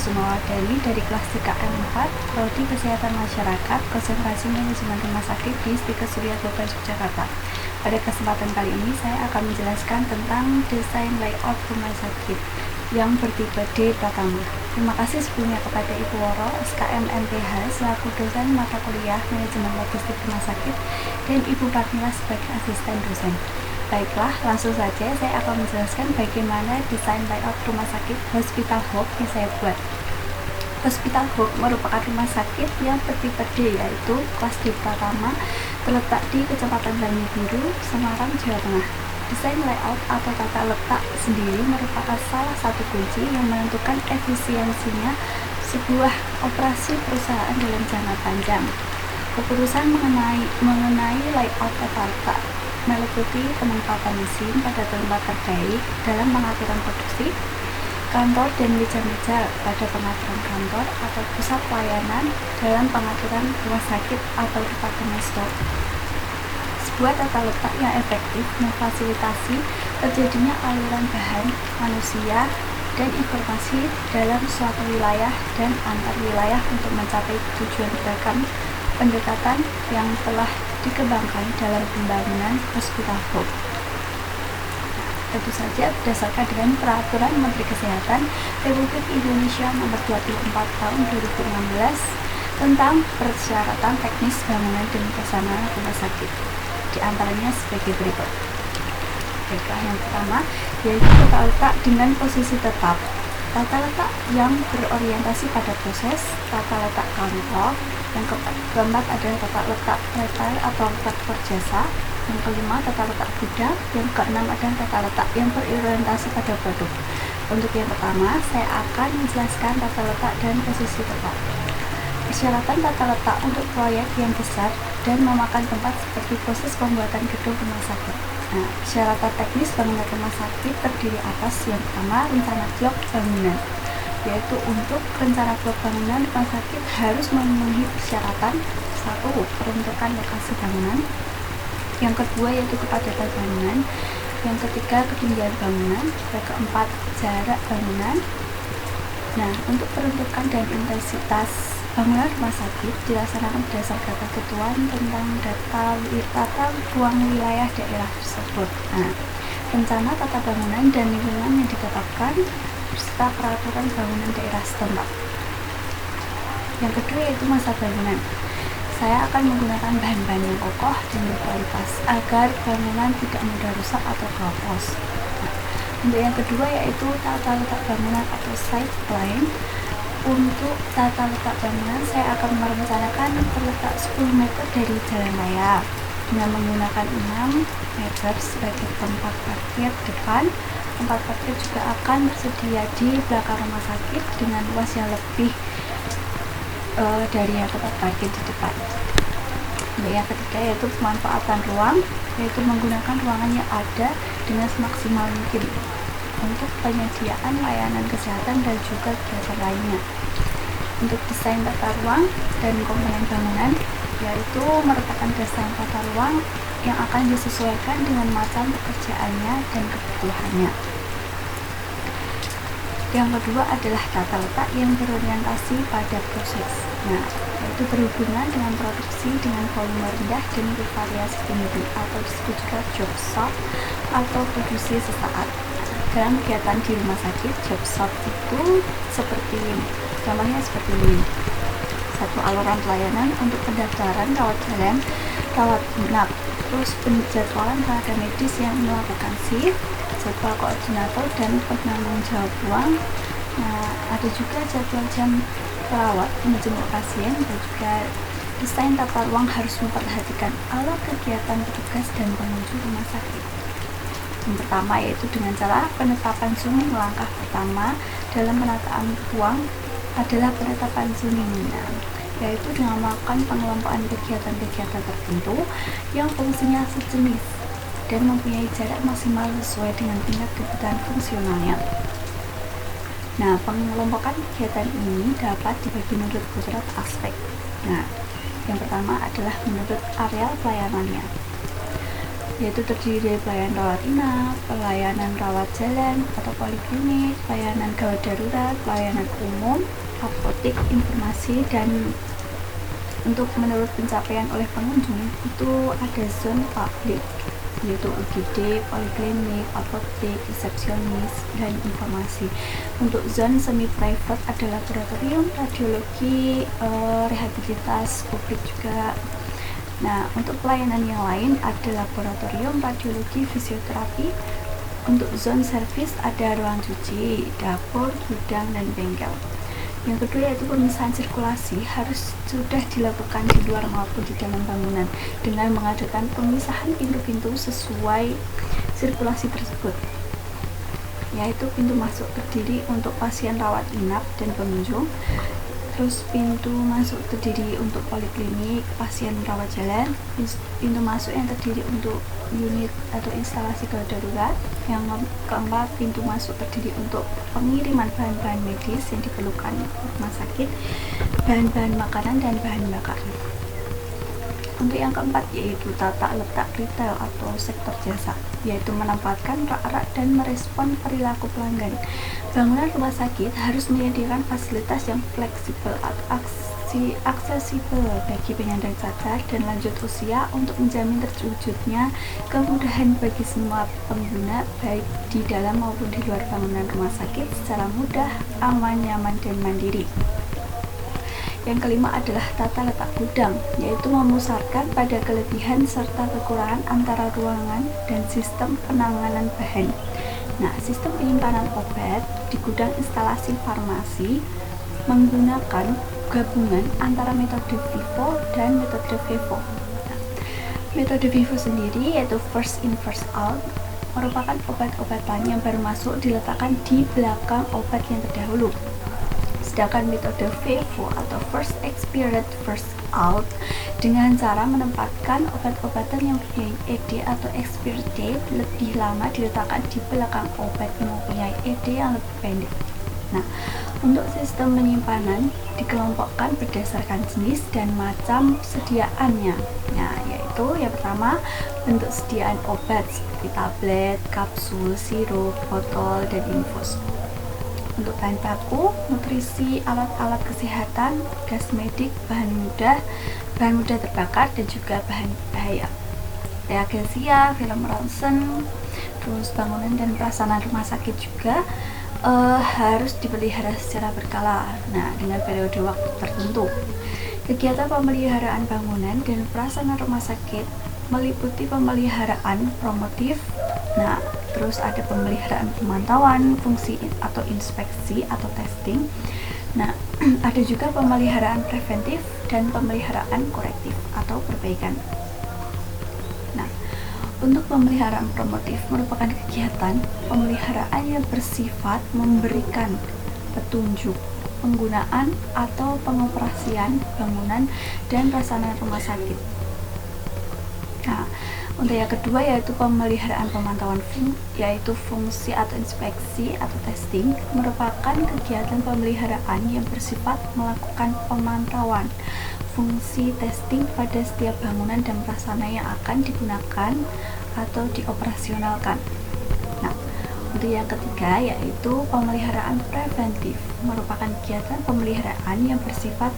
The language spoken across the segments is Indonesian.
Kusumawardhani dari kelas TKM 4, Prodi Kesehatan Masyarakat, Konsentrasi Manajemen Rumah Sakit di Istikes Surya Kencana, Yogyakarta. Pada kesempatan kali ini saya akan menjelaskan tentang desain layout rumah sakit yang bertipe D Pratama. Terima kasih sebelumnya kepada Ibu Woro, SKM MPH selaku dosen mata kuliah Manajemen Logistik Rumah Sakit, dan Ibu Parmila sebagai asisten dosen. Baiklah, langsung saja saya akan menjelaskan bagaimana desain layout rumah sakit Hospital Hub yang saya buat. Hospital Hub merupakan rumah sakit yang bertipe D, yaitu kelas D Pratama, terletak di Kecamatan Banyubiru, Semarang, Jawa Tengah. Desain layout atau tata letak sendiri merupakan salah satu kunci yang menentukan efisiensinya sebuah operasi perusahaan dalam jangka panjang. Keputusan mengenai layout tata letak meliputi penempatan mesin pada tempat terbaik dalam pengaturan produksi, kantor dan meja-meja pada pengaturan kantor atau pusat pelayanan dalam pengaturan rumah sakit atau departemen stok. Sebuah tata letak yang efektif memfasilitasi terjadinya aliran bahan, manusia, dan informasi dalam suatu wilayah dan antar wilayah untuk mencapai tujuan beragam pendekatan yang telah dikembangkan dalam pembangunan Hospital Hub. Tentu saja berdasarkan dengan Peraturan Menteri Kesehatan Republik Indonesia Nomor 24 Tahun 2016 tentang persyaratan teknis bangunan dan prasarana rumah sakit. Di antaranya sebagai berikut. Baiklah, yang pertama yaitu tata letak dengan posisi tetap. Tata letak yang berorientasi pada proses, tata letak kantor. Yang keempat adalah tata letak retail atau faktor jasa. Yang kelima tata letak gudang. Yang keenam adalah tata letak yang berorientasi pada produk. Untuk yang pertama, saya akan menjelaskan tata letak dan posisi tetap. Persyaratan tata letak untuk proyek yang besar dan memakan tempat seperti proses pembuatan gedung rumah sakit. Nah, persyaratan teknis bangunan rumah sakit terdiri atas yang pertama rencana blok bangunan, yaitu untuk rencana blok bangunan rumah sakit harus memenuhi persyaratan: 1. Peruntukan lokasi bangunan, yang kedua yaitu kepadatan bangunan, yang ketiga ketinggian bangunan, yang keempat jarak bangunan. Nah, untuk peruntukan dan intensitas bangunan rumah sakit dilaksanakan berdasarkan ketentuan tentang tata ruang wilayah daerah tersebut. Nah, rencana tata bangunan dan lingkungan yang ditetapkan serta peraturan bangunan daerah setempat. Yang kedua yaitu masa bangunan. Saya akan menggunakan bahan-bahan yang kokoh dan berkualitas agar bangunan tidak mudah rusak atau keropos. Untuk yang kedua yaitu tata letak bangunan atau site plan. Untuk tata letak bangunan, saya akan merencanakan terletak 10 meter dari jalan raya dengan menggunakan 6 meter sebagai tempat parkir depan. Tempat parkir juga akan tersedia di belakang rumah sakit dengan luas yang lebih dari yang tempat parkir di depan. Yang ketiga yaitu pemanfaatan ruang, yaitu menggunakan ruangan yang ada dengan semaksimal mungkin untuk penyediaan layanan kesehatan dan juga kegiatan lainnya. Untuk desain tata ruang dan komponen bangunan, yaitu merupakan desain tata ruang yang akan disesuaikan dengan macam pekerjaannya dan kebutuhannya. Yang kedua adalah tata letak yang berorientasi pada proses. Nah, yaitu berhubungan dengan produksi dengan volume rendah dan bervariasi tinggi atau disebut juga job shop atau produksi sesaat. Dalam kegiatan di rumah sakit, job shop itu seperti ini. Contohnya seperti ini. 1. Aluran pelayanan untuk pendaftaran rawat jalan, rawat inap. Terus penjadwalan tenaga medis yang melakukan shift, jadwal koordinator dan penanggung jawab ruang. Nah, ada juga jadwal jam perawat menjenguk pasien, dan juga desain tata ruang harus memperhatikan alat kegiatan petugas dan pengunjung rumah sakit. Yang pertama yaitu dengan cara penetapan zona. Langkah pertama dalam penataan ruang adalah penetapan zona, yaitu dengan melakukan pengelompokan kegiatan-kegiatan tertentu yang fungsinya sejenis dan mempunyai jarak maksimal sesuai dengan tingkat kebutuhan fungsionalnya. Nah, pengelompokan kegiatan ini dapat dibagi menurut beberapa aspek. Nah, yang pertama adalah menurut areal pelayanannya. yaitu terdiri dari pelayanan rawat inap, pelayanan rawat jalan atau poliklinik, pelayanan gawat darurat, pelayanan umum, apotek, informasi, dan untuk menurut pencapaian oleh pengunjung itu ada zone publik yaitu UGD, poliklinik, apotek, resepsionis, dan informasi. Untuk zone semi private ada laboratorium, radiologi, rehabilitas publik juga. Nah, untuk pelayanan yang lain ada laboratorium, radiologi, fisioterapi. Untuk zone service ada ruang cuci, dapur, gudang, dan bengkel. Yang kedua yaitu pemisahan sirkulasi harus sudah dilakukan di luar maupun di dalam bangunan dengan mengadakan pemisahan pintu-pintu sesuai sirkulasi tersebut, yaitu pintu masuk terdiri untuk pasien rawat inap dan pengunjung, terus pintu masuk terdiri untuk poliklinik, pasien rawat jalan, pintu masuk yang terdiri untuk unit atau instalasi gawat darurat. Yang keempat, pintu masuk terdiri untuk pengiriman bahan-bahan medis yang diperlukan rumah sakit, bahan-bahan makanan, dan bahan bakar. Untuk yang keempat yaitu tata letak retail atau sektor jasa, yaitu menempatkan rak-rak dan merespon perilaku pelanggan. Bangunan rumah sakit harus menyediakan fasilitas yang fleksibel atau aksesibel bagi penyandang cacat dan lanjut usia untuk menjamin terwujudnya kemudahan bagi semua pengguna baik di dalam maupun di luar bangunan rumah sakit secara mudah, aman, nyaman, dan mandiri. Yang kelima adalah tata letak gudang, yaitu memusatkan pada kelebihan serta kekurangan antara ruangan dan sistem penanganan bahan. Nah, sistem penyimpanan obat di gudang instalasi farmasi menggunakan gabungan antara metode FIFO dan metode FEVO. Nah, metode FIFO sendiri yaitu first in first out, merupakan obat-obatan yang baru masuk diletakkan di belakang obat yang terdahulu. Sedangkan metode FEVO atau first expired first out dengan cara menempatkan obat-obatan yang mempunyai ED atau expired date lebih lama diletakkan di belakang obat yang mempunyai ED yang lebih pendek. Nah, untuk sistem penyimpanan dikelompokkan berdasarkan jenis dan macam sediaannya. Nah, yaitu yang pertama bentuk sediaan obat seperti tablet, kapsul, sirup, botol, dan infus. Untuk bahan baku, nutrisi, alat-alat kesehatan, gas medik, bahan mudah terbakar, dan juga bahan bahaya. Reagensia, film ronsen, terus bangunan dan prasarana rumah sakit juga harus dipelihara secara berkala, dengan periode waktu tertentu. Kegiatan pemeliharaan bangunan dan prasarana rumah sakit meliputi pemeliharaan promotif, terus ada pemeliharaan pemantauan, fungsi atau inspeksi atau testing. Ada juga pemeliharaan preventif dan pemeliharaan korektif atau perbaikan. Untuk pemeliharaan promotif merupakan kegiatan pemeliharaan yang bersifat memberikan petunjuk penggunaan atau pengoperasian bangunan dan prasarana rumah sakit. Untuk yang kedua yaitu pemeliharaan pemantauan yaitu fungsi atau inspeksi atau testing, merupakan kegiatan pemeliharaan yang bersifat melakukan pemantauan fungsi testing pada setiap bangunan dan prasarana yang akan digunakan atau dioperasionalkan. Untuk yang ketiga yaitu pemeliharaan preventif, merupakan kegiatan pemeliharaan yang bersifat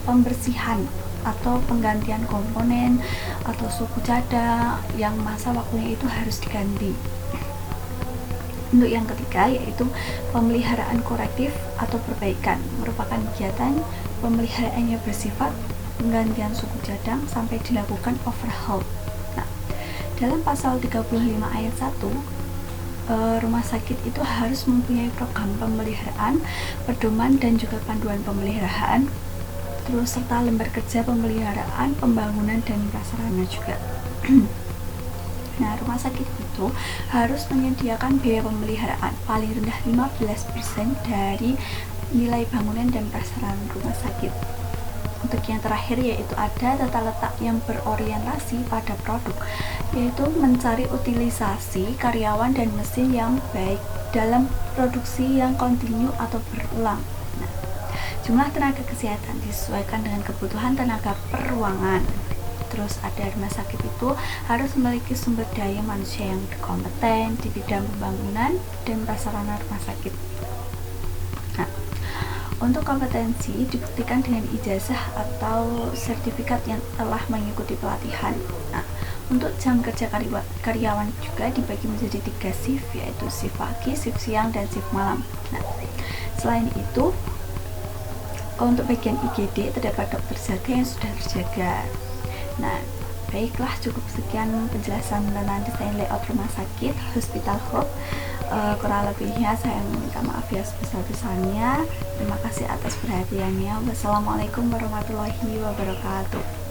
pembersihan atau penggantian komponen atau suku cadang yang masa waktunya itu harus diganti. Untuk yang ketiga yaitu pemeliharaan korektif atau perbaikan, merupakan kegiatan pemeliharaan yang bersifat penggantian suku cadang sampai dilakukan overhaul. Dalam pasal 35 ayat 1, rumah sakit itu harus mempunyai program pemeliharaan, pedoman dan juga panduan pemeliharaan, terus serta lembar kerja pemeliharaan, pembangunan dan prasarana juga. Rumah sakit itu harus menyediakan biaya pemeliharaan paling rendah 15% dari nilai bangunan dan prasarana rumah sakit. Untuk yang terakhir yaitu ada tata letak yang berorientasi pada produk, yaitu mencari utilisasi karyawan dan mesin yang baik dalam produksi yang kontinu atau berulang. Jumlah tenaga kesehatan disesuaikan dengan kebutuhan tenaga per ruangan. Terus ada rumah sakit itu harus memiliki sumber daya manusia yang berkompeten di bidang pembangunan dan prasarana rumah sakit. Nah, untuk kompetensi dibuktikan dengan ijazah atau sertifikat yang telah mengikuti pelatihan. Nah, untuk jam kerja karyawan juga dibagi menjadi 3 shift, yaitu shift pagi, shift siang, dan shift malam. Nah, selain itu, untuk bagian IGD terdapat dokter jaga yang sudah terjaga. Nah, baiklah, cukup sekian penjelasan tentang desain layout rumah sakit Hospital Hope. Kurang lebihnya saya minta maaf ya sebesar-besarnya. Terima kasih atas perhatiannya. Wassalamualaikum warahmatullahi wabarakatuh.